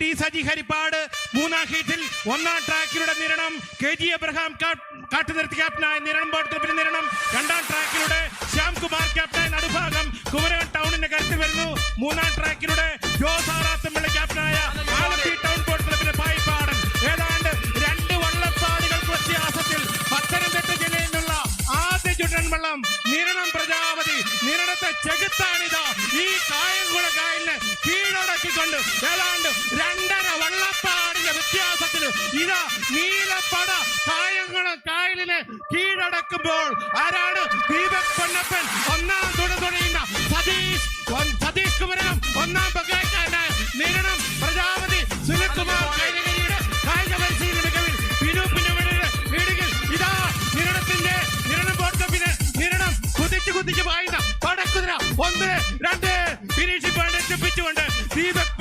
D Saji Harippad. മൂന്നാം ഹീറ്റിൽ ഒന്നാം ട്രാക്കിലൂടെ നിരണം KG എബ്രഹാം കാട്ടുനിർത്തി ക്യാപ്റ്റനായ നിരണം ബോട്ട് ക്ലബിന് നിരണം. രണ്ടാം ട്രാക്കിലൂടെ ശ്യാംകുമാർ ക്യാപ്റ്റനായ നടുഭാഗം കുമരകം ടൗണിന്റെ കരുത്തിൽ വരുന്നു. മൂന്നാം ട്രാക്കിലൂടെ ജോസാറാത്തമ്പിള്ള ക്യാപ്റ്റനായ ആലപ്പി ടൗൺ ബോട്ട് ക്ലബിന്റെ പായിപ്പാടൻ. ഏതാണ്ട് 2 വള്ളപ്പാടുകൾക്ക് വ്യത്യാസത്തിൽ പത്തനംതിട്ട ജില്ലയിൽ നിന്നുള്ള ആദ്യ ചുടൻ വള്ളം നിരണം പ്രജാപതി. നിരണത്തെ ചെകുത്താണിതാ ഈ കായംകുള കായലിനെ കീഴടക്കിക്കൊണ്ട് ഏതാണ്ട് 2.5 വള്ളപ്പാടിന്റെ വ്യത്യാസത്തിൽ ഇതാ നീലപ്പട കായംകുളം കായലിനെ കീഴടക്കുമ്പോൾ ആരാണ്? ദീപക് പൊന്നപ്പൻ ഒന്നാം തുണയുന്ന സതീഷ് കുമരകം ഒന്നാം പങ്കാളിക്കാരനായ നിരണം പ്രജാപതി സുനിൽകുമാർ കൈനകരിയുടെ കായിക പരിശീലന മികവിൽ വീടുകൾ ഇതാ നിരണം ബോട്ട് ക്ലബിന് നിരണം കുതിച്ചു പായുന്ന പടക്കുതിര 1-2 ഫിനിഷിംഗ് പോയിന്റ് എത്തിപ്പിച്ചുകൊണ്ട് ദീപക്